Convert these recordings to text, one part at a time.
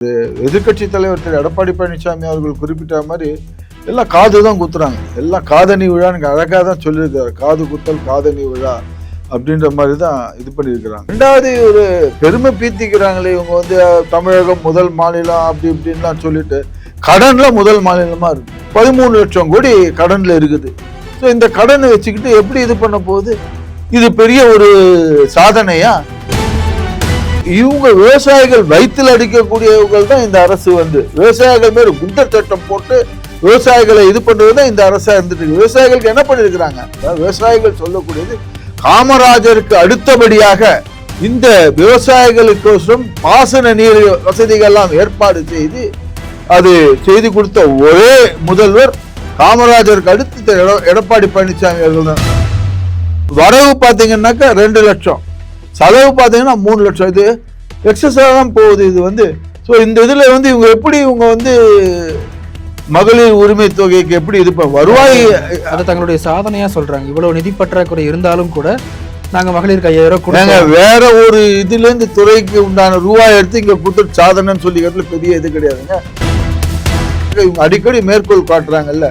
எதிர்கட்சி தலைவர் திரு எடப்பாடி பழனிசாமி அவர்கள் குறிப்பிட்ட மாதிரி எல்லாம் காது தான் குத்துறாங்க. எல்லாம் காதணி விழான்னு அழகாக தான் சொல்லியிருக்காரு. காது குத்தல் காதணி விழா அப்படின்ற மாதிரி தான் இது பண்ணியிருக்கிறாங்க. ரெண்டாவது ஒரு பெருமை பீத்திக்கிறாங்களே இவங்க வந்து தமிழகம் முதல் மாநிலம் அப்படி இப்படின்லாம் சொல்லிட்டு கடன்ல முதல் மாநிலமா இருக்கு. 13 லட்சம் கோடி கடன்ல இருக்குது. ஸோ இந்த கடனை வச்சுக்கிட்டு எப்படி இது பண்ண போகுது? இது பெரிய ஒரு சாதனையா? இவங்க விவசாயிகள் வயிற்றில் அடிக்கக்கூடியவர்கள் தான் இந்த அரசு வந்து விவசாயிகள் மேல குண்டர் சட்டம் போட்டு விவசாயிகளை இது பண்றதுதான் இந்த அரசா இருந்துட்டு இருக்கு. விவசாயிகளுக்கு என்ன பண்ணிருக்கிறாங்க? விவசாயிகள் சொல்லக்கூடியது காமராஜருக்கு அடுத்தபடியாக இந்த விவசாயிகளுக்கோசரம் பாசன நீர் வசதிகள் எல்லாம் ஏற்பாடு செய்து அது செய்து கொடுத்த ஒரே முதல்வர் காமராஜருக்கு அடுத்து எடப்பாடி பழனிசாமி அவர்கள் தான். வரவு பாத்தீங்கன்னாக்கா 2 லட்சம், செலவு பார்த்தீங்கன்னா 3 லட்சம். இது எக்ஸஸாக தான் போகுது. இது வந்து ஸோ இந்த இதில் வந்து இவங்க எப்படி இவங்க வந்து மகளிர் உரிமை தொகைக்கு எப்படி இது வருவாய் அதை தங்களுடைய சாதனையாக சொல்கிறாங்க. இவ்வளோ நிதி பற்றாக்குறை இருந்தாலும் கூட நாங்கள் மகளிருக்கு 5000 கொடுங்க. வேற ஒரு இதுலேருந்து துறைக்கு உண்டான ரூபாய் எடுத்து இங்கே கொடுத்து சாதனைன்னு சொல்லிக்கிறதுல பெரிய இது கிடையாதுங்க. இவங்க அடிக்கடி மேற்கோள் காட்டுறாங்கல்ல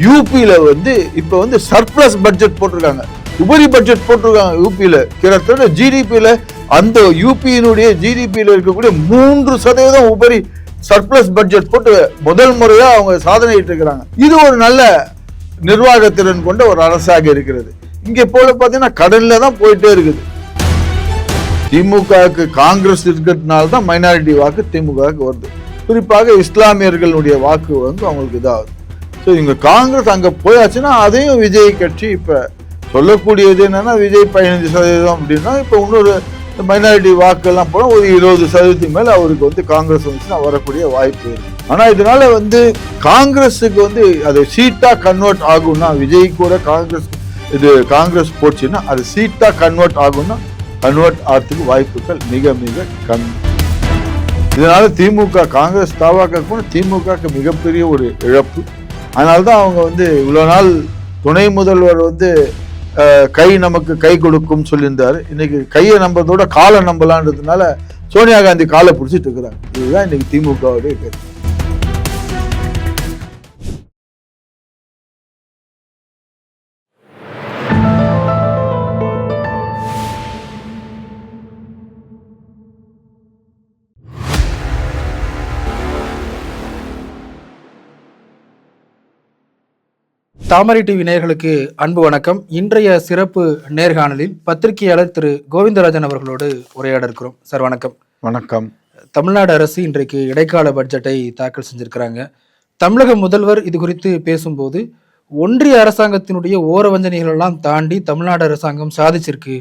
யூபியில் வந்து இப்போ வந்து சர்ப்ளஸ் பட்ஜெட் போட்டிருக்காங்க, உபரி பட்ஜெட் போட்டிருக்காங்க. யூபியில கிட்டத்தட்ட ஜிடிபியில அந்த யூபியினுடைய ஜிடிபியில இருக்கக்கூடிய 3% உபரி சர்ப்ளஸ் பட்ஜெட் போட்டு முதல் முறையா அவங்க சாதனையிட்டு இருக்கிறாங்க. இது ஒரு நல்ல நிர்வாகத்திறன் கொண்ட ஒரு அரசாக இருக்கிறது. இங்க போல பாத்தீங்கன்னா கடன்ல தான் போயிட்டே இருக்குது. திமுகவுக்கு காங்கிரஸ் இருக்கிறதுனால தான் மைனாரிட்டி வாக்கு திமுகவுக்கு வருது. குறிப்பாக இஸ்லாமியர்களுடைய வாக்கு வந்து அவங்களுக்கு இதாகுது. ஸோ இங்க காங்கிரஸ் அங்க போயாச்சுன்னா அதையும் விஜய் கட்சி இப்ப சொல்லக்கூடியது என்னன்னா விஜய் 15% அப்படின்னா இப்போ இன்னொரு மைனாரிட்டி வாக்கெல்லாம் போனா ஒரு 20% மேல அவருக்கு வந்து காங்கிரஸ் வந்துச்சுன்னா வரக்கூடிய வாய்ப்பு இருக்கு. ஆனா இதனால வந்து காங்கிரஸுக்கு வந்து அது சீட்டா கன்வெர்ட் ஆகும்னா விஜய் கூட காங்கிரஸ் போச்சுன்னா அது சீட்டா கன்வெர்ட் ஆகும்னா கன்வெர்ட் ஆகிறதுக்கு வாய்ப்புகள் மிக மிக கம்மி. இதனால திமுக காங்கிரஸ் தாவாக்க கூட திமுகக்கு மிகப்பெரிய ஒரு இழப்பு. அதனால்தான் அவங்க வந்து இவ்வளவு நாள் துணை முதல்வர் வந்து நமக்கு கை கொடுக்கும் சொல்லியிருந்தாரு. இன்னைக்கு கையை நம்பதோட காலை நம்பலான்றதுனால சோனியா காந்தி காலை பிடிச்சிட்டு இருக்கிறாங்க. இதுதான் இன்னைக்கு திமுகவுடைய கருத்து. தாமரை டிவி நேயர்களுக்கு அன்பு வணக்கம். இன்றைய சிறப்பு நேர்காணலில் பத்திரிகையாளர் திரு கோவிந்தராஜன் அவர்களோடு உரையாட இருக்கிறோம். சார் வணக்கம். வணக்கம். தமிழ்நாடு அரசு இன்றைக்கு இடைக்கால பட்ஜெட்டை தாக்கல் செஞ்சிருக்கிறாங்க. தமிழக முதல்வர் இது குறித்து பேசும்போது ஒன்றிய அரசாங்கத்தினுடைய ஓரவஞ்சனைகள் எல்லாம் தாண்டி தமிழ்நாடு அரசாங்கம் சாதிச்சிருக்கு,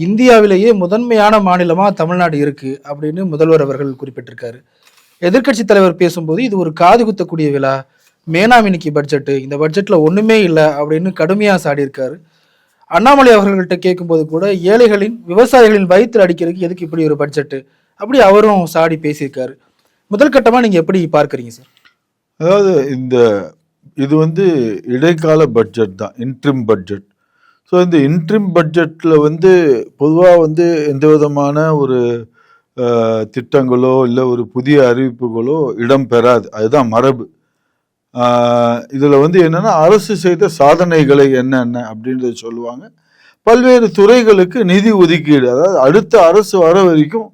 இந்தியாவிலேயே முதன்மையான மாநிலமா தமிழ்நாடு இருக்கு அப்படின்னு முதல்வர் அவர்கள் குறிப்பிட்டிருக்காரு. எதிர்கட்சி தலைவர் பேசும்போது இது ஒரு காது குத்தக்கூடிய விழா, மேனாமினிக்கு பட்ஜெட்டு, இந்த பட்ஜெட்ல ஒண்ணுமே இல்லை அப்படின்னு கடுமையா சாடி இருக்காரு. அண்ணாமலை அவர்கள்ட்ட கேட்கும்போது கூட ஏழைகளின் விவசாயிகளின் வயிற்று அடிக்கிறதுக்கு எதுக்கு இப்படி ஒரு பட்ஜெட்டு அப்படி அவரும் சாடி பேசியிருக்காரு. முதல் கட்டமா நீங்க எப்படி பார்க்கறீங்க சார்? அதாவது இது வந்து இடைக்கால பட்ஜெட் தான், இன்ட்ரிம் பட்ஜெட். ஸோ இந்த இன்ட்ரிம் பட்ஜெட்ல வந்து பொதுவாக வந்து எந்த விதமான ஒரு திட்டங்களோ இல்லை ஒரு புதிய அறிவிப்புகளோ இடம் பெறாது. அதுதான் மரபு. இதில் வந்து என்னென்னா அரசு செய்த சாதனைகளை என்னென்ன அப்படின்றத சொல்லுவாங்க. பல்வேறு துறைகளுக்கு நிதி ஒதுக்கீடு, அதாவது அடுத்த அரசு வர வரைக்கும்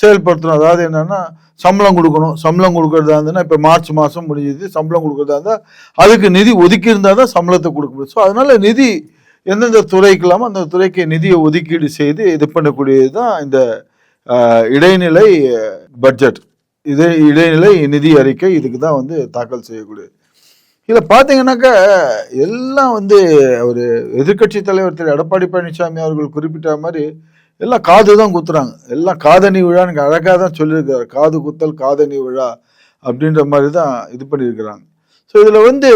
செயல்படுத்தணும். அதாவது என்னென்னா சம்பளம் கொடுக்கணும், சம்பளம் கொடுக்கறதா இருந்ததுன்னா இப்போ மார்ச் மாதம் முடிஞ்சது, சம்பளம் கொடுக்கறதா இருந்தால் அதுக்கு நிதி ஒதுக்கி இருந்தால் தான் சம்பளத்தை கொடுக்க முடியும். ஸோ அதனால நிதி எந்தெந்த துறைக்கு இல்லாமல் அந்த துறைக்கு நிதியை ஒதுக்கீடு செய்து இது பண்ணக்கூடியது தான் இந்த இடைநிலை பட்ஜெட். இடைநிலை நிதி அறிக்கை இதுக்கு தான் வந்து தாக்கல் செய்யக்கூடியது. இதில் பார்த்தீங்கன்னாக்கா எல்லாம் வந்து ஒரு எதிர்கட்சி தலைவர் திரு எடப்பாடி பழனிசாமி அவர்கள் குறிப்பிட்ட மாதிரி எல்லாம் காது தான் குத்துறாங்க. எல்லாம் காதணி விழான்னு அழகாக தான் சொல்லியிருக்காரு. காது குத்தல் காதணி விழா அப்படின்ற மாதிரி தான் இது பண்ணியிருக்கிறாங்க. ஸோ இதில் வந்து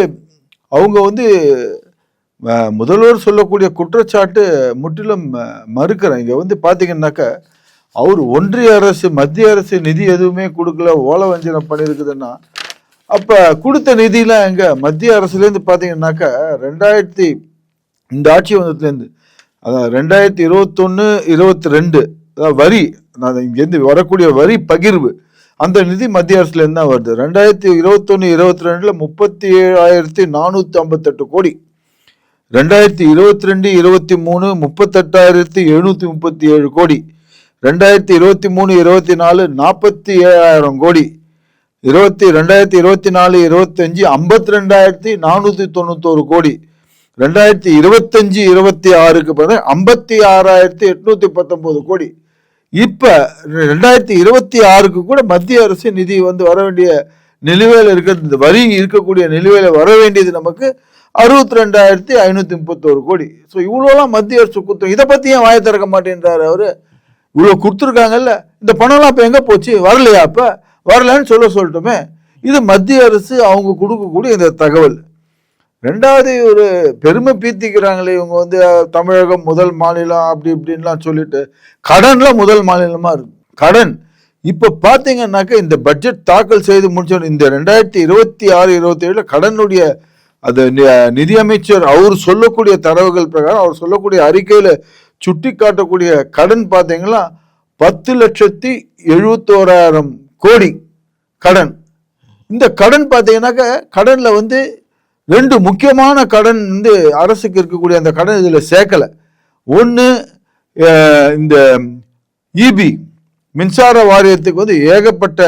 அவங்க வந்து முதல்வர் சொல்லக்கூடிய குற்றச்சாட்டு முற்றிலும் மறுக்கிறேன். இங்கே வந்து பார்த்தீங்கன்னாக்கா அவர் ஒன்றிய அரசு மத்திய அரசு நிதி எதுவுமே கொடுக்கல, ஓலை வஞ்சனம் பண்ணியிருக்குதுன்னா அப்ப கொடுத்த நிதியெல்லாம் எங்க? மத்திய அரசுலேருந்து பார்த்தீங்கன்னாக்கா இந்த ஆட்சி வந்ததுலேருந்து அதான் 2021-22 வரி இங்கேருந்து வரக்கூடிய வரி பகிர்வு அந்த நிதி மத்திய அரசுல இருந்து தான் வருது. 2021-22 37,458 கோடி, 2022-23 38,737 கோடி, 2023-24 47,000 கோடி, 2024-25 52,491 கோடி, 2025-26 56,819 கோடி. இப்ப 2026 கூட மத்திய அரசு நிதி வந்து வர வேண்டிய நிலுவையில் இருக்கிறது, வரி இருக்கக்கூடிய நிலுவையில வர வேண்டியது நமக்கு 62,531 கோடி. ஸோ இவ்வளோலாம் மத்திய அரசு கொடுத்தோம். இதை பத்தி ஏன் வாய திறக்க மாட்டேன்றாரு அவரு? இவ்வளவு கொடுத்துருக்காங்கல்ல, இந்த பணம்லாம் இப்ப எங்க போச்சு? வரலையா? அப்ப வரலன்னு சொல்லட்டுமே. இது மத்திய அரசு அவங்க கொடுக்கக்கூடிய இந்த தகவல். ரெண்டாவது, ஒரு பெருமை பீத்திக்கிறாங்களே இவங்க வந்து தமிழகம் முதல் மாநிலம் அப்படி இப்படின்லாம் சொல்லிட்டு, கடன்ல முதல் மாநிலமா இருக்கு. கடன் இப்ப பாத்தீங்கன்னாக்க இந்த பட்ஜெட் தாக்கல் செய்து முடிச்சோம். இந்த 2026-27 கடனுடைய அது நிதியமைச்சர் அவர் சொல்லக்கூடிய தரவுகள் பிரகாரம், அவர் சொல்லக்கூடிய அறிக்கையில சுட்டி காட்டக்கூடிய கடன் பாத்தீங்கன்னா 10,71,000 கோடி கடன். இந்த கடன் பாத்தீங்கன்னாக்க கடன்ல வந்து ரெண்டு முக்கியமான கடன் வந்து அரசுக்கு இருக்கக்கூடிய அந்த கடன் இதுல சேர்க்கல. ஒன்று இந்த இபி மின்சார வாரியத்துக்கு வந்து ஏகப்பட்ட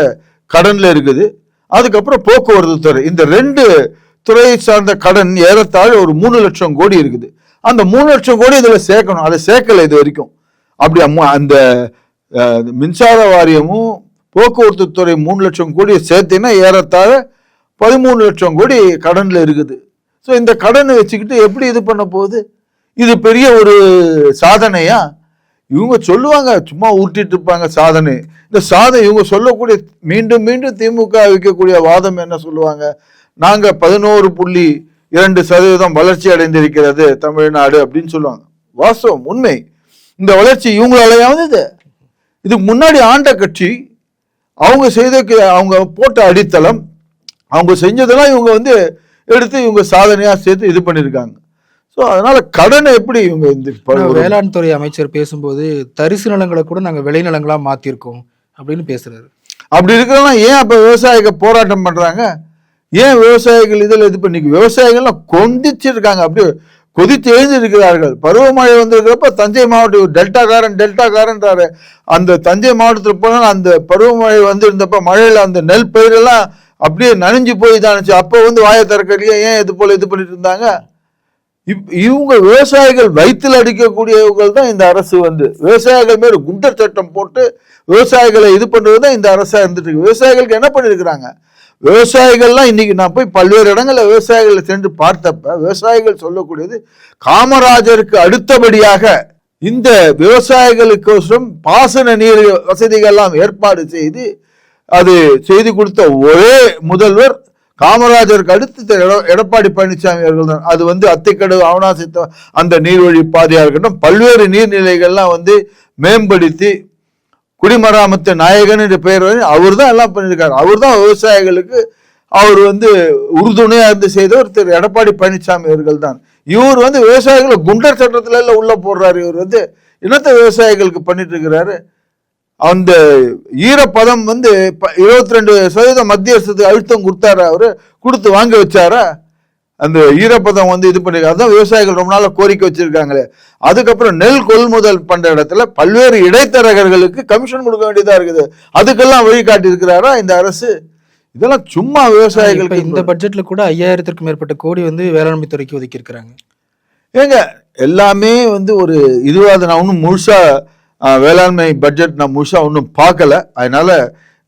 கடன்ல இருக்குது. அதுக்கப்புறம் போக்குவரத்து துறை, இந்த ரெண்டு துறையை சார்ந்த கடன் ஏறத்தாழ ஒரு 3 லட்சம் கோடி இருக்குது. அந்த 3 லட்சம் கோடி இதுல சேர்க்கணும், அதை சேர்க்கல இது வரைக்கும். அப்படி அந்த மின்சார வாரியமும் போக்குவரத்து துறை 3 லட்சம் கோடியை சேர்த்தீங்கன்னா ஏறத்தாழ 13 லட்சம் கோடி கடன்ல இருக்குது. ஸோ இந்த கடனை வச்சுக்கிட்டு எப்படி இது பண்ண போகுது? இது பெரிய ஒரு சாதனையா? இவங்க சொல்லுவாங்க, சும்மா ஊட்டிட்டு இருப்பாங்க சாதனை. இந்த சாதனை இவங்க சொல்லக்கூடிய மீண்டும் மீண்டும் திமுக வைக்கக்கூடிய வாதம் என்ன சொல்லுவாங்க? நாங்க 11.2% வளர்ச்சி அடைந்திருக்கிறது தமிழ்நாடு அப்படின்னு சொல்லுவாங்க. வாஸ்தவம், உண்மை. இந்த வளர்ச்சி இவங்களாலையாவது இது இதுக்கு முன்னாடி ஆண்ட கட்சி அவங்க செய்த, அவங்க போட்ட அடித்தளம், அவங்க செஞ்சதெல்லாம் இவங்க வந்து எடுத்து இவங்க சாதனையா சேர்த்து இது பண்ணியிருக்காங்க. ஸோ அதனால கடனை எப்படி இவங்க இந்த வேளாண் துறை அமைச்சர் பேசும்போது தரிசு நிலங்களை கூட நாங்கள் விளைநிலங்களா மாத்திருக்கோம் அப்படின்னு பேசுறாரு. அப்படி இருக்கிறதெல்லாம் ஏன் அப்ப விவசாயிகள் போராட்டம் பண்றாங்க? ஏன் விவசாயிகள் இதில் இது பண்ணி விவசாயிகள்லாம் கொதிச்சிருக்காங்க, அப்படியே கொதித்து எழுந்திருக்கிறார்கள். பருவமழை வந்திருக்கிறப்ப தஞ்சை மாவட்டம் டெல்டாக்காரன்றாரு. அந்த தஞ்சை மாவட்டத்தில் போனால் அந்த பருவமழை வந்திருந்தப்ப மழையில அந்த நெல் பயிரெல்லாம் அப்படியே நனைஞ்சு போய் தானுச்சு. அப்போ வந்து வாயை திறக்கலையே, ஏன் இது போல இது பண்ணிட்டு இருந்தாங்க? இவங்க விவசாயிகள் வயிற்றில் அடிக்கக்கூடியவங்க தான் இந்த அரசு வந்து விவசாயிகள் மேல குண்டர் சட்டம் போட்டு விவசாயிகளை இது பண்றது தான் இந்த அரசா இருந்துட்டு இருக்கு. விவசாயிகளுக்கு என்ன பண்ணிருக்கிறாங்க? விவசாயிகள்லாம் இன்னைக்கு நான் போய் பல்வேறு இடங்கள்ல விவசாயிகளை சென்று பார்த்தப்ப விவசாயிகள் சொல்லக்கூடியது, காமராஜருக்கு அடுத்தபடியாக இந்த விவசாயிகளுக்கோசரம் பாசன நீர் வசதிகள்லாம் ஏற்பாடு செய்து அது செய்து கொடுத்த ஒரே முதல்வர் காமராஜருக்கு அடுத்து எடப்பாடி பழனிசாமி அவர்கள் தான். அது வந்து அத்திக்கடு, அவனாசி அந்த நீர்வழி பாதையா இருக்கட்டும், பல்வேறு நீர்நிலைகள்லாம் வந்து மேம்படுத்தி குடிமராமத்து நாயகன் என்ற பெயர் அவர் தான் எல்லாம் பண்ணியிருக்காரு. அவர் தான் விவசாயிகளுக்கு அவர் வந்து உறுதுணையா இருந்து செய்தவர் திரு எடப்பாடி பழனிசாமி அவர்கள் தான். இவர் வந்து விவசாயிகளை குண்டர் சட்டத்துல எல்லாம் உள்ள போடுறாரு. இவர் வந்து என்னத்த விவசாயிகளுக்கு பண்ணிட்டு இருக்கிறாரு? அந்த ஈரப்பதம் வந்து 22% மத்திய அரசு அழுத்தம் கொடுத்தாரா? அவரு கொடுத்து வாங்க வச்சாரா? அந்த ஈரப்பதம் வந்து இது பண்ணி, அதான் விவசாயிகள் ரொம்ப நாள கோரிக்கை வச்சிருக்காங்களே. அதுக்கப்புறம் நெல் கொள்முதல் பண்ற இடத்துல பல்வேறு இடைத்தரகர்களுக்கு கமிஷன் கொடுக்க வேண்டியதா இருக்குது. அதுக்கெல்லாம் வழிகாட்டி இருக்கிறாரா இந்த அரசு? இதெல்லாம் சும்மா விவசாயிகளுக்கு. இந்த பட்ஜெட்ல கூட 5,000க்கும் மேற்பட்ட கோடி வந்து வேளாண்மை துறைக்கு ஒதுக்கி இருக்கிறாங்க. ஏங்க எல்லாமே வந்து ஒரு இதுவாக, நான் ஒன்றும் முழுசா வேளாண்மை பட்ஜெட் நான் முழுசா ஒன்றும் பார்க்கல. அதனால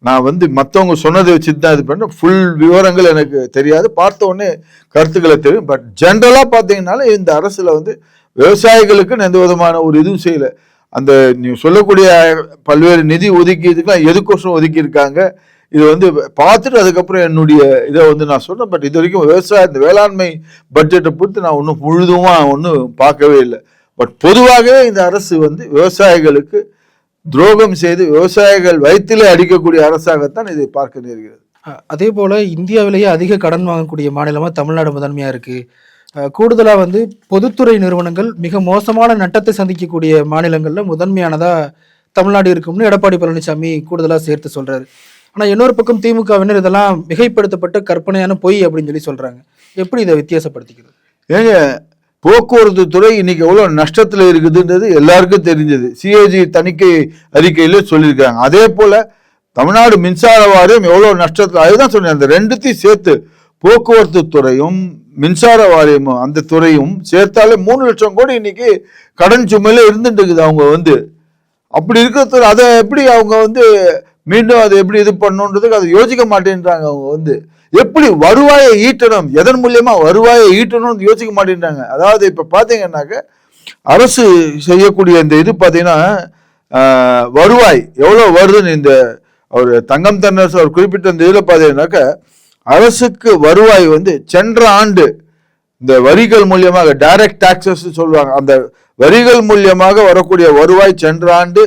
நான் வந்து மற்றவங்க சொன்னதை வச்சுட்டு தான் இது பண்ணேன். ஃபுல் விவரங்கள் எனக்கு தெரியாது, பார்த்த உடனே கருத்துக்களை தெரியும். பட் ஜென்ரலா பார்த்தீங்கன்னால இந்த அரசுல வந்து விவசாயிகளுக்கு எந்த விதமான ஒரு இதுவும் செய்யல. அந்த நீ சொல்லக்கூடிய பல்வேறு நிதி ஒதுக்கீதுக்கெல்லாம் எதுக்கோசம் ஒதுக்கி இருக்காங்க, இது வந்து பார்த்துட்டு அதுக்கப்புறம் என்னுடைய இதை வந்து நான் சொல்றேன். பட் இது வரைக்கும் இந்த வேளாண்மை பட்ஜெட்டை பொறுத்து நான் ஒன்றும் முழுதுமா ஒன்றும் பார்க்கவே இல்லை. பட் பொதுவாகவே இந்த அரசு வந்து விவசாயிகளுக்கு துரோகம் செய்து விவசாயிகள் வயிற்றிலே அடிக்கக்கூடிய அரசாகத்தான் இதை பார்க்க நேர்கிறது. அதே போல இந்தியாவிலேயே அதிக கடன் வாங்கக்கூடிய மாநிலமா தமிழ்நாடு முதன்மையா இருக்கு. கூடுதலா வந்து பொதுத்துறை நிறுவனங்கள் மிக மோசமான நட்டத்தை சந்திக்கக்கூடிய மாநிலங்கள்ல முதன்மையானதா தமிழ்நாடு இருக்கும்னு எடப்பாடி பழனிசாமி கூடுதலா சேர்த்து சொல்றாரு. ஆனா இன்னொரு பக்கம் திமுகவினர் இதெல்லாம் மிகைப்படுத்தப்பட்ட கற்பனையான பொய் அப்படின்னு சொல்லி சொல்றாங்க. எப்படி இதை வித்தியாசப்படுத்திக்கிறது? ஏங்க, போக்குவரத்து துறை இன்னைக்கு எவ்வளவு நஷ்டத்துல இருக்குதுன்றது எல்லாருக்கும் தெரிஞ்சது. சிஏஜி தணிக்கை அறிக்கையில சொல்லியிருக்காங்க. அதே போல தமிழ்நாடு மின்சார வாரியம் எவ்வளவு நஷ்டத்துல, அதுதான் சொன்னேன், அந்த ரெண்டுத்தையும் சேர்த்து போக்குவரத்து துறையும் மின்சார வாரியமும் அந்த துறையும் சேர்த்தாலே 3 லட்சம் கோடி இன்னைக்கு கடன் சுமையில இருந்துட்டு இருக்குது. அவங்க அப்படி இருக்கிறது அதை எப்படி அவங்க மீண்டும் அதை எப்படி இது பண்ணணுன்றதுக்கு அதை யோசிக்க மாட்டேன்றாங்க. அவங்க எப்படி வருவாயை ஈட்டணும், எதன் மூலியமா வருவாயை ஈட்டணும்னு யோசிக்க மாட்டேன்றாங்க. அதாவது இப்ப பாத்தீங்கன்னாக்க அரசு செய்யக்கூடிய இந்த இது பாத்தீங்கன்னா வருவாய் எவ்வளவு வருதுன்னு இந்த அவர் தங்கம் தென்னரசு அவர் குறிப்பிட்ட இந்த இதுல பாத்தீங்கன்னாக்க அரசுக்கு வருவாய் சென்ற ஆண்டு இந்த வரிகள் மூலியமாக டைரக்ட் டாக்ஸஸ் சொல்லுவாங்க, அந்த வரிகள் மூலியமாக வரக்கூடிய வருவாய் சென்ற ஆண்டு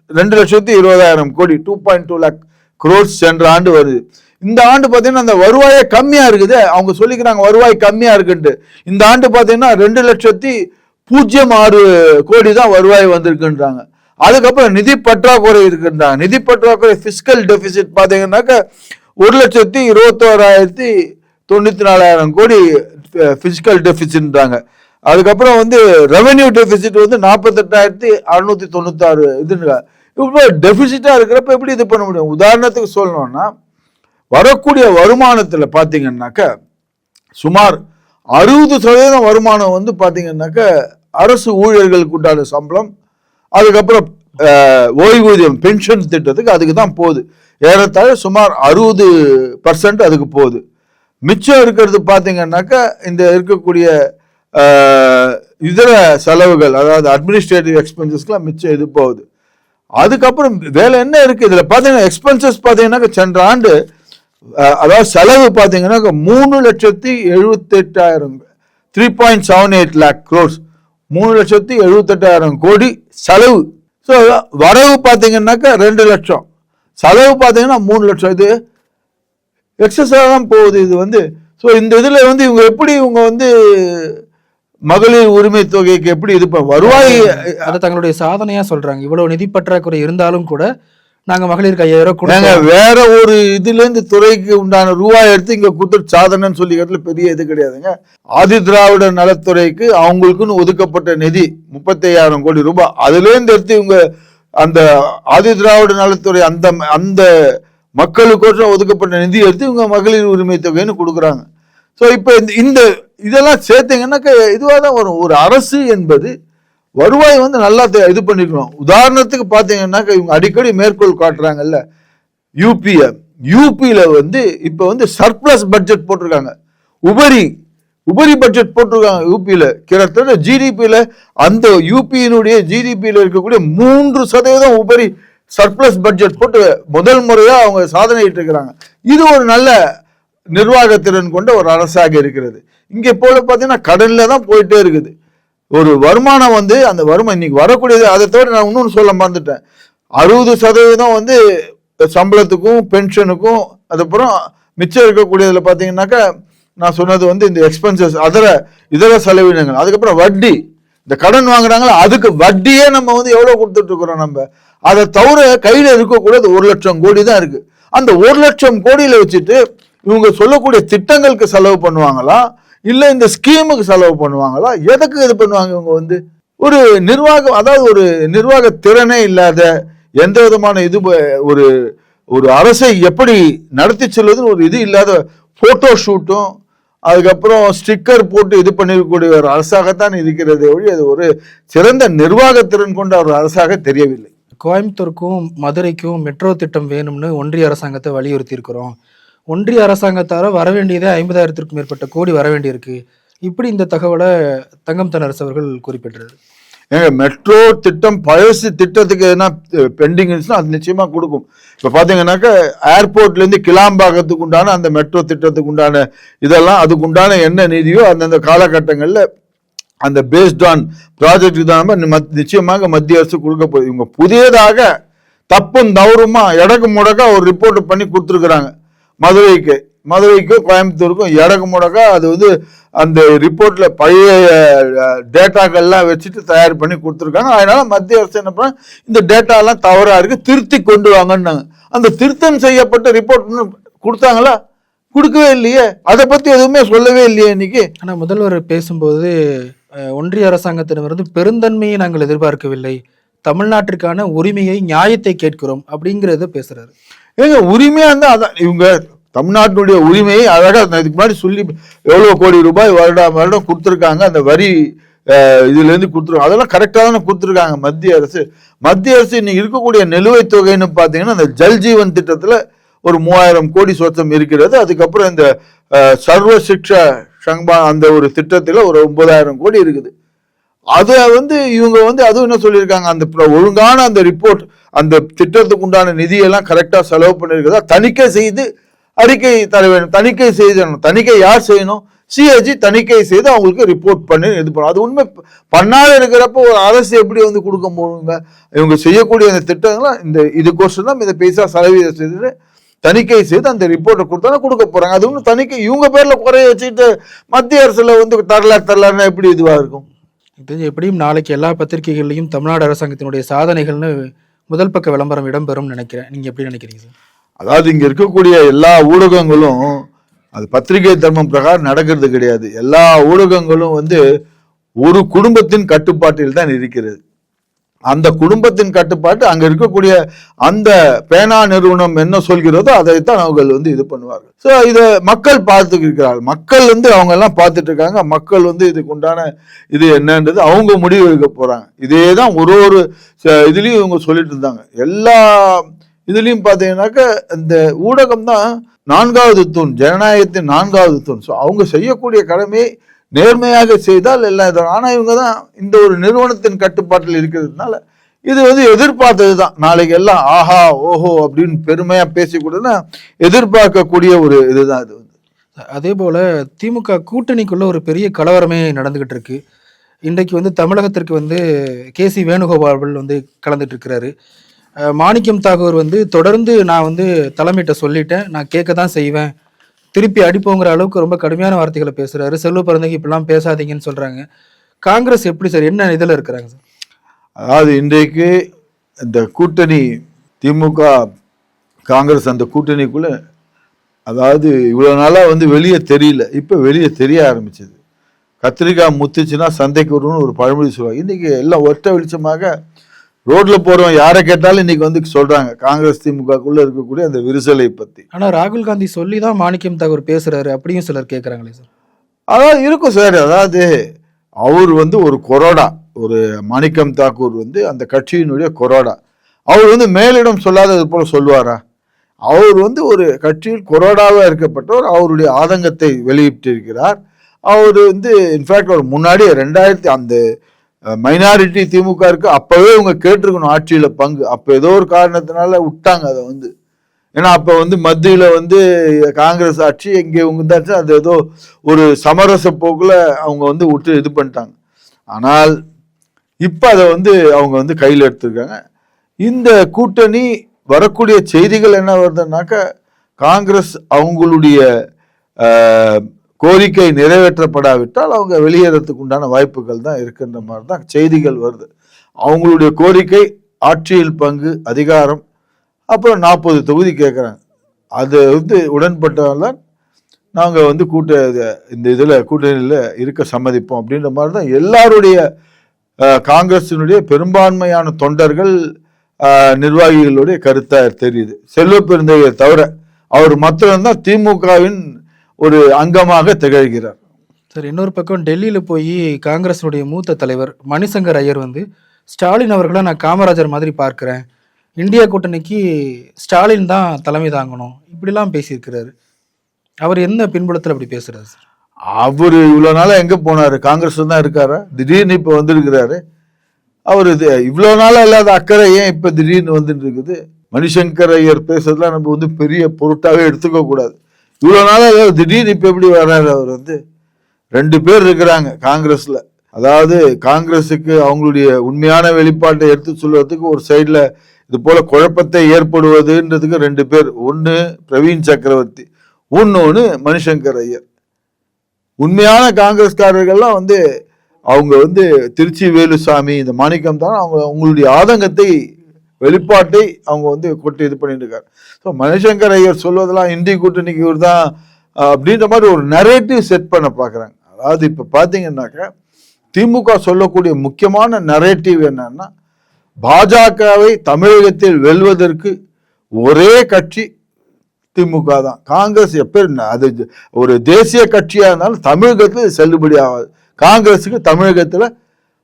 2,20,000 கோடி 2.2 lakh crores சென்ற ஆண்டு வருது. இந்த ஆண்டு பாத்தீங்கன்னா அந்த வருவாயே கம்மியா இருக்குது. அவங்க சொல்லிக்கிறாங்க வருவாய் கம்மியா இருக்குன்ட்டு. இந்த ஆண்டு பாத்தீங்கன்னா 2,06 கோடி தான் வருவாய் வந்திருக்குன்றாங்க. அதுக்கப்புறம் நிதி பற்றாக்குறை இருக்குன்றாங்க. நிதி பற்றாக்குறை பிஸ்கல் டெபிசிட் பாத்தீங்கன்னாக்க 1,21,94,000 கோடி பிசிக்கல் டெபிசிட்ன்றாங்க. அதுக்கப்புறம் ரெவென்யூ டெபிசிட் 48,696 இதுங்க. இப்போ டெபிசிட்டா இருக்கிறப்ப எப்படி இது பண்ண முடியும்? உதாரணத்துக்கு சொல்லணும்னா வரக்கூடிய வருமானத்துல பாத்தீங்கன்னாக்க சுமார் 60% வருமானம் பாத்தீங்கன்னாக்க அரசு ஊழியர்களுக்கு உண்டான சம்பளம், அதுக்கப்புறம் ஓய்வூதியம் பென்ஷன் திட்டத்துக்கு அதுக்கு தான் போகுது. ஏறத்தாழ சுமார் 60% அதுக்கு போகுது. மிச்சம் இருக்கிறது பாத்தீங்கன்னாக்கா இந்த இருக்கக்கூடிய இதர செலவுகள், அதாவது அட்மினிஸ்ட்ரேட்டிவ் எக்ஸ்பென்சஸ்க்குலாம் மிச்சம் இது போகுது. அதுக்கப்புறம் வேலை என்ன இருக்கு இதுல பாத்தீங்கன்னா எக்ஸ்பென்சஸ் பாத்தீங்கன்னாக்க சென்ற ஆண்டு அதாவது செலவு பாத்தீங்கன்னாக்க 3,78,000 3.78 lakh crores 3,78,000 கோடி செலவு. ஸோ வரவு பாத்தீங்கன்னாக்க 2 லட்சம், செலவு பாத்தீங்கன்னா 3 லட்சம். இது எக்ஸஸாக தான் போகுது. இது ஸோ இந்த இதுல இவங்க எப்படி மகளிர் உரிமை தொகைக்கு எப்படி இது வருவாய் அதை தங்களுடைய சாதனையா சொல்றாங்க. இவ்வளவு நிதி பற்றாக்குறை இருந்தாலும் கூட நாங்க மகளிருக்கு 5,000 கொடுங்க, வேற ஒரு இதுல இருந்து துறைக்கு உண்டான ரூபாய் எடுத்து இங்க கொடுத்து சாதனைன்னு சொல்லிக்கிறதுல பெரிய இது கிடையாதுங்க. ஆதி திராவிட நலத்துறைக்கு அவங்களுக்குன்னு ஒதுக்கப்பட்ட நிதி 35,000 கோடி ரூபாய், அதுல இருந்து எடுத்து இவங்க அந்த ஆதி திராவிட நலத்துறை அந்த மக்களுக்கோசம் ஒதுக்கப்பட்ட நிதி எடுத்து இவங்க மகளிர் உரிமை தொகைன்னு கொடுக்குறாங்க. ஸோ இப்போ இந்த இதெல்லாம் சேர்த்தீங்கன்னாக்க இதுவாக தான் வரும். ஒரு அரசு என்பது வருவாய் நல்லா இது பண்ணிக்கணும். உதாரணத்துக்கு பார்த்தீங்கன்னாக்க இவங்க அடிக்கடி மேற்கோள் காட்டுறாங்கல்ல யூபியில இப்போ சர்ப்ளஸ் பட்ஜெட் போட்டிருக்காங்க, உபரி பட்ஜெட் போட்டிருக்காங்க. யூபியில கிட்டத்தட்ட ஜிடிபியில அந்த யூபியினுடைய ஜிடிபியில இருக்கக்கூடிய 3% உபரி சர்ப்ளஸ் பட்ஜெட் போட்டு முதல் முறையா அவங்க சாதனையிட்டு இருக்கிறாங்க. இது ஒரு நல்ல நிர்வாகத்திறன் கொண்ட ஒரு அரசாக இருக்கிறது. இங்கே போல பார்த்தீங்கன்னா கடன்ல தான் போயிட்டே இருக்குது. ஒரு வருமானம் அந்த வருமானம் இன்னைக்கு வரக்கூடியது. அதை தவிர நான் இன்னொன்று சொல்ல மறந்துட்டேன், 60% சம்பளத்துக்கும் பென்ஷனுக்கும், அதுக்கப்புறம் மிச்சம் இருக்கக்கூடியதுல பார்த்தீங்கன்னாக்கா நான் சொன்னது இந்த எக்ஸ்பென்சஸ் இதர செலவினங்கள், அதுக்கப்புறம் வட்டி, இந்த கடன் வாங்குறாங்களா அதுக்கு வட்டியே நம்ம எவ்வளவு கொடுத்துட்டு இருக்கிறோம். நம்ம அதை தவிர கையில இருக்கக்கூடாது 1 லட்சம் கோடி தான் இருக்கு. அந்த 1 லட்சம் கோடியில வச்சுட்டு இவங்க சொல்லக்கூடிய திட்டங்களுக்கு செலவு பண்ணுவாங்களா இல்ல இந்த ஸ்கீமுக்கு செலவு பண்ணுவாங்களா, எதுக்கு இது பண்ணுவாங்க? இவங்க ஒரு நிர்வாகம், அதாவது ஒரு நிர்வாக திறனே இல்லாத, எந்த விதமான இது ஒரு அரசை எப்படி நடத்தி செல்வதுன்னு ஒரு இது இல்லாத, போட்டோ ஷூட்டும் அதுக்கப்புறம் ஸ்டிக்கர் போட்டு இது பண்ணிருக்கக்கூடிய ஒரு அரசாகத்தான் இருக்கிறது ஒழி அது ஒரு சிறந்த நிர்வாகத்திறன் கொண்ட ஒரு அரசாக தெரியவில்லை. கோயம்புத்தூருக்கும் மதுரைக்கும் மெட்ரோ திட்டம் வேணும்னு ஒன்றிய அரசாங்கத்தை வலியுறுத்தி இருக்கிறோம். ஒன்றிய அரசாங்கத்தார வரவேண்டியதே 50,000க்கும் மேற்பட்ட கோடி வரவேண்டியிருக்கு. இப்படி இந்த தகவலை தங்கம் தென்னரசு அவர்கள் குறிப்பிட்டிருது. ஏங்க, மெட்ரோ திட்டம் பழசு திட்டத்துக்கு எதனா பெண்டிங் இருந்துச்சுன்னா அது நிச்சயமா கொடுக்கும். இப்ப பாத்தீங்கன்னாக்கா ஏர்போர்ட்ல இருந்து கிளாம்பாக்கத்துக்கு உண்டான அந்த மெட்ரோ திட்டத்துக்கு உண்டான இதெல்லாம் அதுக்கு உண்டான என்ன நிதியோ அந்தந்த காலகட்டங்கள்ல அந்த பேஸ்ட் ஆன் ப்ராஜெக்ட் தான் நிச்சயமாக மத்திய அரசு கொடுக்க போகுது. இவங்க புதியதாக தப்பும் தவறுமா எடக்கு முடக்கா ஒரு ரிப்போர்ட் பண்ணி கொடுத்துருக்குறாங்க. மதுரைக்கும் கோயம்புத்தூருக்கும் எடக்கு முடக்கா அது அந்த ரிப்போர்ட்ல பழைய டேட்டாக்கள்லாம் வச்சுட்டு தயார் பண்ணி கொடுத்துருக்காங்க. அதனால மத்திய அரசு என்ன பண்ண இந்த டேட்டா எல்லாம் தவறா இருக்கு, திருத்தி கொண்டு வாங்கன்னாங்க. அந்த திருத்தம் செய்யப்பட்ட ரிப்போர்ட் கொடுத்தாங்களா? கொடுக்கவே இல்லையே. அதை பத்தி எதுவுமே சொல்லவே இல்லையே இன்னைக்கு. ஆனா முதல்வர் பேசும்போது ஒன்றிய அரசாங்கத்திடமிருந்து பெருந்தன்மையை நாங்கள் எதிர்பார்க்கவில்லை, தமிழ்நாட்டிற்கான உரிமையை நியாயத்தை கேட்கிறோம் அப்படிங்கறத பேசுறாரு. ஏங்க உரிமையா இருந்தா அதான் இவங்க தமிழ்நாட்டினுடைய உரிமையை அழகா இதுக்கு முன்னாடி சொல்லி எவ்வளவு கோடி ரூபாய் வருடம் கொடுத்துருக்காங்க, அந்த வரி இதுல இருந்து கொடுத்துருக்காங்க, அதெல்லாம் கரெக்டா தானே கொடுத்துருக்காங்க மத்திய அரசு. மத்திய அரசு இன்னைக்கு இருக்கக்கூடிய நிலுவைத் தொகைன்னு பாத்தீங்கன்னா அந்த ஜல் ஜீவன் திட்டத்துல ஒரு 3000 கோடி சொச்சம் இருக்கிறது. அதுக்கப்புறம் இந்த சர்வ சிக்ஷா சங்கா அந்த ஒரு திட்டத்துல ஒரு 9000 கோடி இருக்குது. அதை இவங்க அதுவும் என்ன சொல்லியிருக்காங்க, அந்த ஒழுங்கான அந்த ரிப்போர்ட் அந்த திட்டத்துக்கு உண்டான நிதியெல்லாம் கரெக்டா செலவு பண்ணிருக்கிறதா தணிக்கை செய்து அறிக்கை தர வேண்டும். தணிக்கை செய்யணும். தணிக்கை யார் செய்யணும்? சிஏஜி தணிக்கை செய்து அவங்களுக்கு ரிப்போர்ட் பண்ணி இது பண்ணும். அது உண்மை பண்ணாத இருக்கிறப்ப ஒரு அரசு எப்படி கொடுக்க போடுங்க? இவங்க செய்யக்கூடிய அந்த திட்டங்கள்லாம் இதுக்கோசம் தான் இதை பைசா சதவீதம் செய்து தணிக்கை செய்து அந்த ரிப்போர்ட்டை கொடுத்தா கொடுக்க போறாங்க. அது ஒன்றும் தணிக்கை இவங்க பேர்ல குறைய வச்சுட்டு மத்திய அரசுல தரலாறுனா எப்படி இதுவா இருக்கும்? இது எப்படியும் நாளைக்கு எல்லா பத்திரிகைகள்லையும் தமிழ்நாடு அரசாங்கத்தினுடைய சாதனைகள்னு முதல் பக்க விளம்பரம் இடம்பெறும் நினைக்கிறேன். நீங்க எப்படி நினைக்கிறீங்க சார்? அதாவது இங்க இருக்கக்கூடிய எல்லா ஊடகங்களும் அது பத்திரிகை தர்மம் பிரகாரம் நடக்கிறது கிடையாது. எல்லா ஊடகங்களும் ஒரு குடும்பத்தின் கட்டுப்பாட்டில் தான் இருக்கிறது. அந்த குடும்பத்தின் கட்டுப்பாட்டு அங்க இருக்கக்கூடிய அந்த பேனா நிறுவனம் என்ன சொல்கிறதோ அதைத்தான் அவங்க இது பண்ணுவார்கள். ஸோ இதை மக்கள் பார்த்துட்டு இருக்கிறார்கள். மக்கள் அவங்க எல்லாம் பார்த்துட்டு இருக்காங்க. மக்கள் இதுக்கு உண்டான இது என்னன்றது அவங்க முடிவு எடுக்க போறாங்க. இதே தான் ஒரு இதுலயும் இவங்க சொல்லிட்டு இருந்தாங்க. எல்லா இதுலயும் பார்த்தீங்கன்னாக்க இந்த ஊடகம் தான் 4வது தூண், ஜனநாயகத்தின் 4வது தூண். ஸோ அவங்க செய்யக்கூடிய கடமையை நேர்மையாக செய்தால் எல்லாம் இது. ஆனா இவங்க தான் இந்த ஒரு நிறுவனத்தின் கட்டுப்பாட்டில் இருக்கிறதுனால இது எதிர்பார்த்தது தான். நாளைக்கு எல்லாம் ஆஹா ஓஹோ அப்படின்னு பெருமையா பேசிக்கூடனா எதிர்பார்க்கக்கூடிய ஒரு இதுதான் இது. அதே போல திமுக கூட்டணிக்குள்ள ஒரு பெரிய கலவரமே நடந்துகிட்டு இருக்கு. இன்றைக்கு தமிழகத்திற்கு கேசி வேணுகோபால் கலந்துட்டு இருக்கிறாரு. மாணிக்கம் தாகூர் தொடர்ந்து நான் தலைமையிட்ட சொல்லிட்டேன், நான் கேட்க தான் செய்வேன், திருப்பி அடிப்போங்கிற அளவுக்கு ரொம்ப கடுமையான வார்த்தைகளை பேசுறாரு. செல்வ பிறந்தகை இப்படிலாம் பேசாதீங்கன்னு சொல்றாங்க. காங்கிரஸ் எப்படி சார், என்ன இதுல இருக்கிறாங்க சார்? அதாவது இன்றைக்கு இந்த கூட்டணி திமுக காங்கிரஸ் அந்த கூட்டணிக்குள்ள அதாவது இவ்வளவு நாளா வெளியே தெரியல, இப்ப வெளியே தெரிய ஆரம்பிச்சது. கத்திரிக்காய் முத்துச்சுன்னா சந்தைக்கு வரும்னு ஒரு பழமொழி சொல்லுவாங்க. இன்னைக்கு எல்லாம் ஒற்ற வெளிச்சமாக ரோட்ல போறோம் யாரை கேட்டாலும் இன்னைக்கு சொல்றாங்க காங்கிரஸ் திமுகக்குள்ள இருக்கக்கூடிய அந்த விரிசலை பத்தி. ஆனா ராகுல் காந்தி சொல்லி தான் மாணிக்கம் தாகூர் பேசுறாரு அப்படியும் சிலர் கேட்கறாங்களே சார். அதாவது இருக்கும் சார். அதாவது அவர் ஒரு கொரோடா, ஒரு மாணிக்கம் தாக்கூர் அந்த கட்சியினுடைய கொரோடா. அவர் மேலிடம் சொல்லாதது போல சொல்லுவாரா? அவர் ஒரு கட்சியில் கொரோடாவா இருக்கப்பட்டவர். அவருடைய ஆதங்கத்தை வெளியிட்டிருக்கிறார். அவர் இன்ஃபேக்ட் ஒரு முன்னாடி 2000 அந்த மைனாரிட்டி திமுக இருக்கு அப்பவே இவங்க கேட்டிருக்கணும் ஆட்சியில பங்கு. அப்ப ஏதோ ஒரு காரணத்தினால விட்டாங்க அதை. ஏன்னா அப்ப மத்தியில காங்கிரஸ் ஆட்சி, இங்க இவங்க அது ஏதோ ஒரு சமரச போக்குல அவங்க விட்டு இது பண்ணிட்டாங்க. ஆனால் இப்ப அதை அவங்க கையில் எடுத்திருக்காங்க. இந்த கூட்டணி வரக்கூடிய செய்திகள் என்ன வருதுன்னாக்க காங்கிரஸ் அவங்களுடைய கோரிக்கை நிறைவேற்றப்படாவிட்டால் அவங்க வெளியேறதுக்கு உண்டான வாய்ப்புகள் தான் இருக்கின்ற மாதிரி தான் செய்திகள் வருது. அவங்களுடைய கோரிக்கை ஆட்சியில் பங்கு, அதிகாரம், அப்புறம் 40 தொகுதி கேட்குறாங்க. அது உடன்பட்டால் நாங்கள் இந்த இதில் கூட்டணியில் இருக்க சம்மதிப்போம் அப்படின்ற மாதிரி தான் எல்லாருடைய காங்கிரசினுடைய பெரும்பான்மையான தொண்டர்கள் நிர்வாகிகளுடைய கருத்தாக தெரியுது. செல்வ பெருந்தகையை தவிர அவர் மாத்திரம்தான் திமுகவின் ஒரு அங்கமாக திகழ்கிறார். சார், இன்னொரு பக்கம் டெல்லியில போய் காங்கிரஸுடைய மூத்த தலைவர் மணிசங்கர் ஐயர் ஸ்டாலின் அவர்களை நான் காமராஜர் மாதிரி பார்க்கிறேன், இந்தியா கூட்டணிக்கு ஸ்டாலின் தான் தலைமை தாங்கணும் இப்படிலாம் பேசியிருக்கிறாரு. அவர் என்ன பின்புலத்தில் அப்படி பேசுறாரு சார்? அவர் இவ்வளவு நாளா எங்க போனாரு? காங்கிரஸ் தான் இருக்காரா? திடீர்னு இப்ப வந்திருக்கிறாரு. அவரு இவ்வளவு நாளா இல்லாத அக்கறை ஏன் இப்ப திடீர்னு வந்துட்டு இருக்குது? மணிசங்கர் ஐயர் பேசுறதுலாம் நம்ம பெரிய பொருட்டாவே எடுத்துக்க கூடாது. இவ்வளவு நாளா திடீர்னு இப்ப எப்படி வர்றாரு? அவர் 2 பேர் இருக்கிறாங்க காங்கிரஸ்ல. அதாவது காங்கிரஸுக்கு அவங்களுடைய உண்மையான வெளிப்பாட்டை எடுத்து சொல்வதற்கு ஒரு சைட்ல இது போல குழப்பத்தை ஏற்படுவதுன்றதுக்கு 2 பேர். ஒன்னு பிரவீன் சக்கரவர்த்தி, இன்னொன்னு மணிசங்கர் ஐயர். உண்மையான காங்கிரஸ்காரர்கள்லாம் அவங்க திருச்சி வேலுசாமி, இந்த மாணிக்கம் தான் அவங்க உங்களுடைய ஆதங்கத்தை வெளிப்பாட்டை அவங்க வந்து கொட்டி இது பண்ணிட்டு இருக்காரு. ஸோ மணிசங்கர் ஐயர் சொல்வதெல்லாம் இந்தி கூட்டணிக்கு இவர் தான் அப்படின்ற மாதிரி ஒரு நரேட்டிவ் செட் பண்ண பார்க்குறாங்க. அதாவது இப்போ பார்த்தீங்கன்னாக்க திமுக சொல்லக்கூடிய முக்கியமான நரேட்டிவ் என்னன்னா, பாஜகவை தமிழகத்தில் வெல்வதற்கு ஒரே கட்சி திமுக தான். காங்கிரஸ் அது ஒரு தேசிய கட்சியாக இருந்தாலும் தமிழகத்தில் செல்லுபடி ஆகாது. காங்கிரஸுக்கு தமிழகத்தில்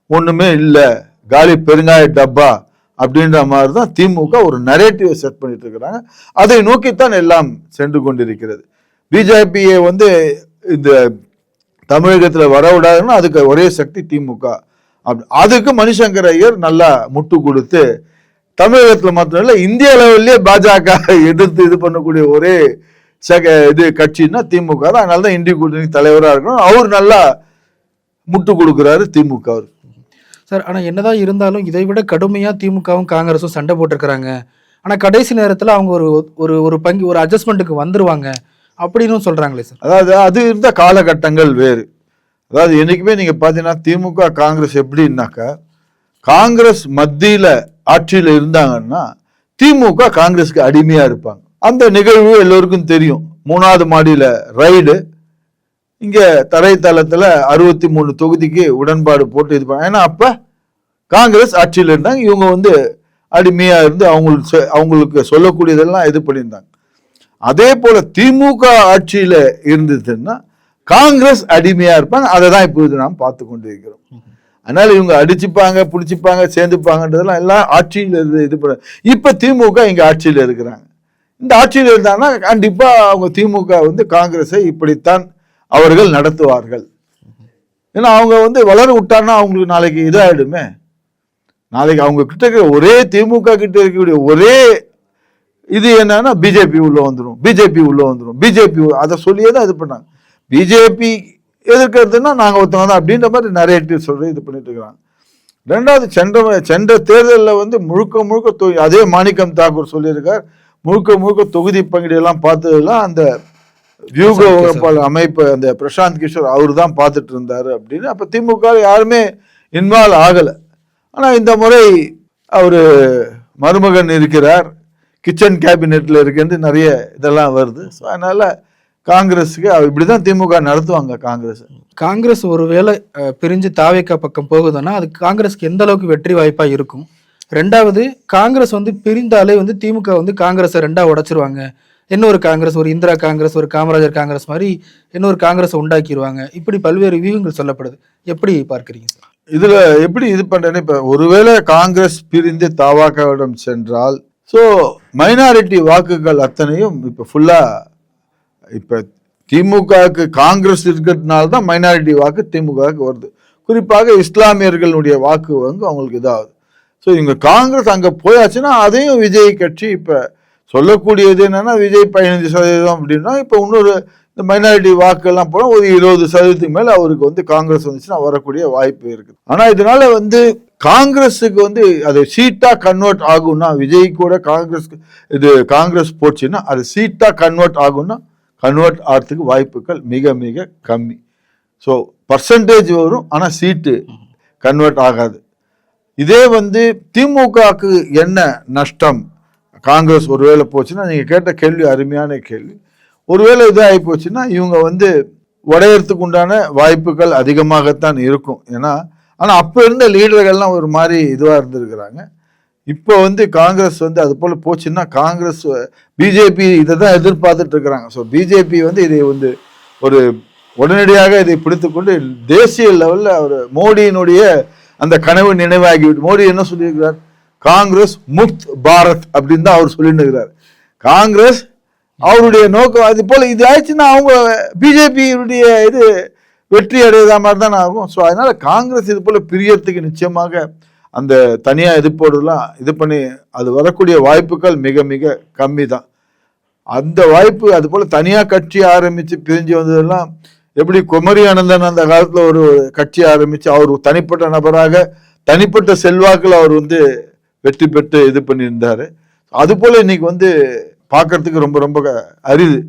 ஒன்றுமே இல்லை, காலி பெருங்காய டப்பா அப்படின்ற மாதிரி தான் திமுக ஒரு நரேட்டிவை செட் பண்ணிட்டு இருக்கிறாங்க. அதை நோக்கித்தான் எல்லாம் சென்று கொண்டிருக்கிறது. பிஜேபியை வந்து இந்த தமிழகத்தில் வரவிடாதுன்னா அதுக்கு ஒரே சக்தி திமுக. அதுக்கு மணிசங்கர் ஐயர் நல்லா முட்டு கொடுத்து தமிழகத்தில் மாத்திரம் இல்லை இந்திய அளவிலேயே பாஜக எதிர்த்து இது பண்ணக்கூடிய ஒரே இது கட்சின்னா திமுக தான். அதனால தான் இந்திய கூட்டணி தலைவராக இருக்கணும். அவர் நல்லா முட்டு கொடுக்குறாரு திமுக அவர். சார், ஆனால் என்னதான் இருந்தாலும் இதை விட கடுமையாக திமுகவும் காங்கிரஸும் சண்டை போட்டிருக்கிறாங்க. ஆனால் கடைசி நேரத்தில் அவங்க ஒரு பங்கு ஒரு அட்ஜஸ்ட்மெண்ட்டுக்கு வந்துருவாங்க அப்படின்னு சொல்றாங்களே சார். அதாவது அது இருந்த காலகட்டங்கள் வேறு. அதாவது என்னைக்குமே நீங்க பாத்தீங்கன்னா திமுக காங்கிரஸ் எப்படின்னாக்கா, காங்கிரஸ் மத்தியில ஆட்சியில இருந்தாங்கன்னா திமுக காங்கிரஸுக்கு அடிமையா இருப்பாங்க. அந்த நிகழ்வு எல்லோருக்கும் தெரியும். 3வது மாடியில ரைடு, இங்க தரைத்தளத்துல 63 தொகுதிக்கு உடன்பாடு போட்டு இது பண்ண. ஏன்னா அப்ப காங்கிரஸ் ஆட்சியில் இருந்தாங்க, இவங்க வந்து அடிமையா இருந்து அவங்களுக்கு சொல்லக்கூடியதெல்லாம் இது பண்ணியிருந்தாங்க. அதே போல திமுக ஆட்சியில இருந்ததுன்னா காங்கிரஸ் அடிமையா இருப்பாங்க. அதை தான் இப்போது நாம் பார்த்து கொண்டு இருக்கிறோம். அதனால இவங்க அடிச்சுப்பாங்க, பிடிச்சிப்பாங்க, சேர்ந்துப்பாங்கன்றதெல்லாம் எல்லாம் ஆட்சியில் இருந்து இது பண்ண. இப்ப திமுக இங்க ஆட்சியில் இருக்கிறாங்க. இந்த ஆட்சியில் இருந்தாங்கன்னா கண்டிப்பா அவங்க திமுக வந்து காங்கிரஸை இப்படித்தான் அவர்கள் நடத்துவார்கள். ஏன்னா அவங்க வந்து வளர விட்டான்னா அவங்களுக்கு நாளைக்கு இதாயிடுமே. நாளைக்கு அவங்க கிட்ட இருக்கிற ஒரே திமுக கிட்ட இருக்கக்கூடிய ஒரே இது என்னன்னா பிஜேபி உள்ள வந்துடும், பிஜேபி அதை சொல்லியே தான் இது பண்ணாங்க. பிஜேபி எதிர்க்கிறதுனா நாங்க ஒருத்தவங்க தான் அப்படின்ற மாதிரி நரேட்டிவ் சொல்லி இது பண்ணிட்டு இருக்கிறாங்க. ரெண்டாவது சென்ற தேர்தலில் வந்து முழுக்க அதே மாணிக்கம் தாக்கூர் சொல்லியிருக்கார், முழுக்க தொகுதி பங்கீடெல்லாம் பார்த்ததெல்லாம் அந்த வியூக அமைப்பு அந்த பிரசாந்த் கிஷோர் அவர் தான் பார்த்துட்டு இருந்தாரு அப்படின்னு. அப்ப திமுக யாருமே இன்வால்வ் ஆகல. ஆனா இந்த முறை அவரு மருமகன் இருக்கிறார், கிச்சன் கேபினெட்ல இருக்குன்னு நிறைய இதெல்லாம் வருது. ஸோ அதனால காங்கிரஸுக்கு இப்படிதான் திமுக நடத்துவாங்க. காங்கிரஸ் ஒருவேளை பிரிஞ்சு தாவேக்கா பக்கம் போகுதுன்னா அது காங்கிரஸ்க்கு எந்த அளவுக்கு வெற்றி வாய்ப்பா இருக்கும்? ரெண்டாவது, காங்கிரஸ் வந்து பிரிந்தாலே வந்து திமுக வந்து காங்கிரஸை ரெண்டா உடைச்சிருவாங்க. இன்னொரு காங்கிரஸ், ஒரு இந்திரா காங்கிரஸ், ஒரு காமராஜர் காங்கிரஸ் மாதிரி இன்னொரு காங்கிரஸை உண்டாக்கிடுவாங்க. இப்படி பல்வேறு வியூகங்கள் சொல்லப்படுது. எப்படி பார்க்குறீங்க சார்? இதுல எப்படி இது பண்றேன்னு, இப்ப ஒருவேளை காங்கிரஸ் பிரிந்து தாவாக்காவிடம் சென்றால் ஸோ மைனாரிட்டி வாக்குகள் அத்தனையும் இப்ப ஃபுல்லா இப்ப திமுகவுக்கு காங்கிரஸ் இருக்கிறதுனால தான் மைனாரிட்டி வாக்கு திமுகவுக்கு வருது. குறிப்பாக இஸ்லாமியர்களுடைய வாக்கு வந்து அவங்களுக்கு இதாகுது. ஸோ இவங்க காங்கிரஸ் அங்க போயாச்சுன்னா அதையும் விஜய் கட்சி இப்ப சொல்லக்கூடியது என்னன்னா விஜய் 15% அப்படின்னா இப்ப இன்னொரு இந்த மைனாரிட்டி வாக்குலாம் போனா ஒரு 20% மேல அவருக்கு வந்து காங்கிரஸ் வந்துச்சுன்னா வரக்கூடிய வாய்ப்பு இருக்குது. ஆனா இதனால வந்து காங்கிரஸுக்கு வந்து அது சீட்டா கன்வெர்ட் ஆகும்னா, விஜய் கூட காங்கிரஸ் போச்சுன்னா அது சீட்டா கன்வெர்ட் ஆகும்னா கன்வெர்ட் ஆகிறதுக்கு வாய்ப்புகள் மிக மிக கம்மி. ஸோ பர்சன்டேஜ் வரும், ஆனா சீட்டு கன்வெர்ட் ஆகாது. இதே வந்து திமுகவுக்கு என்ன நஷ்டம், காங்கிரஸ் ஒருவேளை போச்சுன்னா, நீங்க கேட்ட கேள்வி அருமையான கேள்வி. ஒருவேளை இது ஆகி போச்சுன்னா இவங்க வந்து உடையறதுக்கு உண்டான வாய்ப்புகள் அதிகமாகத்தான் இருக்கும். ஏன்னா ஆனா அப்ப இருந்த லீடர்கள்லாம் ஒரு மாதிரி இதுவா இருந்திருக்கிறாங்க. இப்போ வந்து காங்கிரஸ் வந்து அது போல போச்சுன்னா காங்கிரஸ் பிஜேபி இதை தான் எதிர்பார்த்துட்டு இருக்கிறாங்க. ஸோ பிஜேபி வந்து இதை வந்து ஒரு உடனடியாக இதை பிடித்துக்கொண்டு தேசிய லெவல்ல அவர் மோடியினுடைய அந்த கனவு நினைவாகிவிட்டு, மோடி என்ன சொல்லியிருக்கிறார், காங்கிரஸ் முக்த் பாரத் அப்படின்னு தான் அவர் சொல்லிட்டு இருக்கிறார். காங்கிரஸ் அவருடைய நோக்கம் அது போல இது ஆயிடுச்சுன்னா அவங்க பிஜேபியுடைய இது வெற்றி அடையதா மாதிரி தான் ஆகும். ஸோ அதனால காங்கிரஸ் இது போல பிரியறதுக்கு நிச்சயமாக அந்த தனியா இது போடுறதுலாம் இது பண்ணி அது வரக்கூடிய வாய்ப்புகள் மிக மிக கம்மி தான். அந்த வாய்ப்பு அது போல தனியா கட்சி ஆரம்பிச்சு பிரிஞ்சு வந்ததெல்லாம் எப்படி குமரி அனந்தன் அந்த காலத்துல ஒரு கட்சி ஆரம்பிச்சு அவர் தனிப்பட்ட நபராக தனிப்பட்ட செல்வாக்கில் அவர் வந்து வெற்றி பெற்று இது பண்ணியிருந்தாரு. அது போல இன்னைக்கு வந்து பார்க்கறதுக்கு ரொம்ப ரொம்ப அரிது.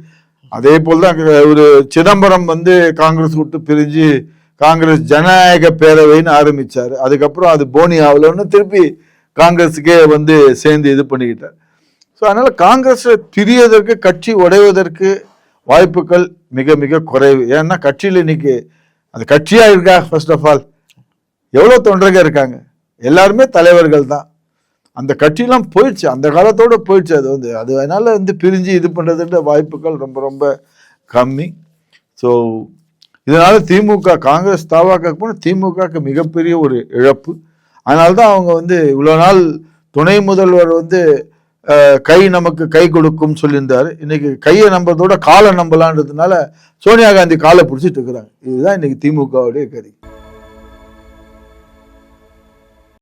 அதே போல்தான் ஒரு சிதம்பரம் வந்து காங்கிரஸ் விட்டு பிரிஞ்சு காங்கிரஸ் ஜனநாயக பேரவைன்னு ஆரம்பிச்சாரு. அதுக்கப்புறம் அது போனி ஆகலன்னு திருப்பி காங்கிரஸுக்கே வந்து சேர்ந்து இது பண்ணிக்கிட்டார். ஸோ அதனால காங்கிரஸை பிரியதற்கு, கட்சி உடைவதற்கு வாய்ப்புகள் மிக மிக குறைவு. ஏன்னா கட்சியில் இன்னைக்கு அந்த கட்சியா இருக்கா? ஃபர்ஸ்ட் ஆஃப் ஆல் எவ்வளோ தொண்டர்கள் இருக்காங்க, எல்லாருமே தலைவர்கள் தான். அந்த கட்சியெல்லாம் போயிடுச்சு, அந்த காலத்தோட போயிடுச்சு. அது வந்து அது அதனால வந்து பிரிஞ்சு இது பண்ணுறதுன்ற வாய்ப்புகள் ரொம்ப ரொம்ப கம்மி. ஸோ இதனால திமுக, காங்கிரஸ் தாவாக்க போனால் திமுகவுக்கு மிகப்பெரிய ஒரு இழப்பு. அதனால்தான் அவங்க வந்து இவ்வளோ நாள் துணை முதல்வர் வந்து கை நமக்கு கை கொடுக்கும் சொல்லியிருந்தாரு. இன்னைக்கு கையை நம்புறதோட காலை நம்பலான்றதுனால சோனியா காந்தி காலை பிடிச்சிட்டு இருக்கிறாங்க. இதுதான் இன்னைக்கு திமுகவுடைய கதி.